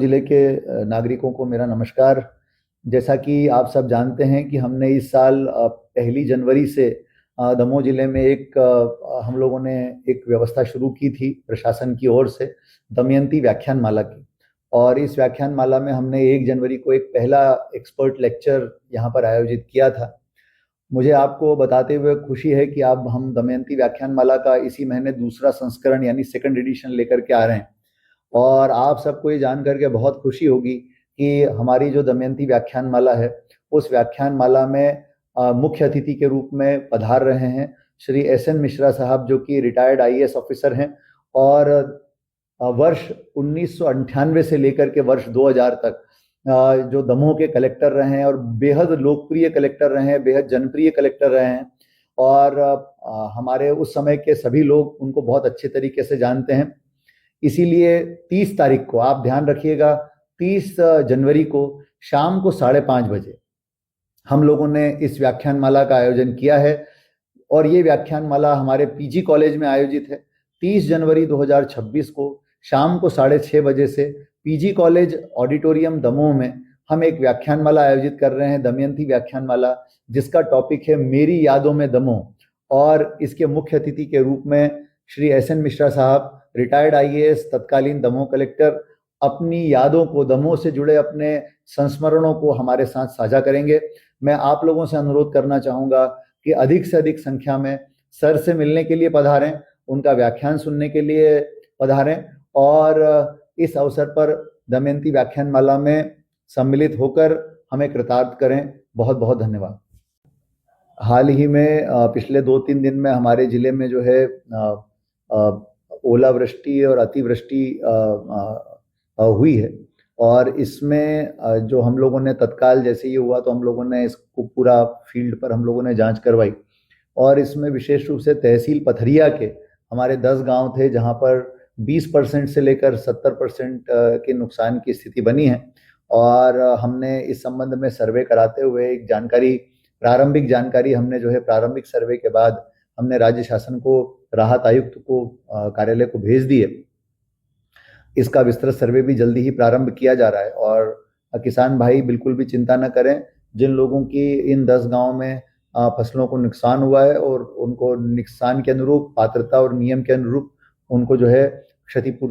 जिले के नागरिकों को मेरा नमस्कार। जैसा कि आप सब जानते हैं कि हमने इस साल 1 जनवरी से दमोह जिले में हम लोगों ने एक व्यवस्था शुरू की थी प्रशासन की ओर से, दमयंती व्याख्यान माला की। और इस व्याख्यान माला में हमने 1 जनवरी को एक पहला एक्सपर्ट लेक्चर यहाँ पर आयोजित किया था। मुझे आपको बताते हुए खुशी है कि अब हम दमयंती व्याख्यान माला का इसी महीने दूसरा संस्करण यानी सेकंड एडिशन लेकर के आ रहे हैं। और आप सबको ये जान करके बहुत खुशी होगी कि हमारी जो दमयंती व्याख्यान माला है, उस व्याख्यान माला में मुख्य अतिथि के रूप में पधार रहे हैं श्री एस.एन. मिश्रा साहब, जो कि रिटायर्ड आईएएस ऑफिसर हैं और वर्ष 1998 से लेकर के वर्ष 2000 तक जो दमोह के कलेक्टर रहे हैं और बेहद लोकप्रिय कलेक्टर रहे हैं, बेहद जनप्रिय कलेक्टर रहे हैं। और हमारे उस समय के सभी लोग उनको बहुत अच्छे तरीके से जानते हैं। इसीलिए 30 तारीख को आप ध्यान रखिएगा, 30 जनवरी को शाम को 5:30 बजे हम लोगों ने इस व्याख्यान माला का आयोजन किया है। और ये व्याख्यान माला हमारे पीजी कॉलेज में आयोजित है। 30 जनवरी 2026 को शाम को 6:30 बजे से पीजी कॉलेज ऑडिटोरियम दमोह में हम एक व्याख्यान माला आयोजित कर रहे हैं, दमयंती व्याख्यान माला, जिसका टॉपिक है मेरी यादों में दमोह। और इसके मुख्य अतिथि के रूप में श्री एस.एन. मिश्रा साहब, रिटायर्ड आईएएस, तत्कालीन दमोह कलेक्टर, अपनी यादों को, दमोह से जुड़े अपने संस्मरणों को हमारे साथ साझा करेंगे। मैं आप लोगों से अनुरोध करना चाहूँगा कि अधिक से अधिक संख्या में सर से मिलने के लिए पधारें, उनका व्याख्यान सुनने के लिए पधारें और इस अवसर पर दमयंती व्याख्यान माला में सम्मिलित होकर हमें कृतार्थ करें। बहुत बहुत धन्यवाद। हाल ही में पिछले 2-3 दिन में हमारे जिले में जो है ओलावृष्टि और अतिवृष्टि हुई है। और इसमें जो हम लोगों ने तत्काल जैसे ही हुआ तो हम लोगों ने इसको पूरा फील्ड पर हम लोगों ने जांच करवाई। और इसमें विशेष रूप से तहसील पथरिया के हमारे 10 गांव थे जहां पर 20% से लेकर 70% के नुकसान की स्थिति बनी है। और हमने इस संबंध में सर्वे कराते हुए एक प्रारंभिक जानकारी हमने जो है प्रारंभिक सर्वे के बाद हमने राज्य शासन को, राहत आयुक्त को, कार्यालय को भेज दिए। इसका विस्तृत सर्वे भी जल्दी ही प्रारंभ किया जा रहा है। और किसान भाई बिल्कुल भी चिंता न करें, जिन लोगों की इन 10 गांव में फसलों को नुकसान हुआ है और उनको नुकसान के अनुरूप, पात्रता और नियम के अनुरूप उनको जो है क्षतिपूर्ति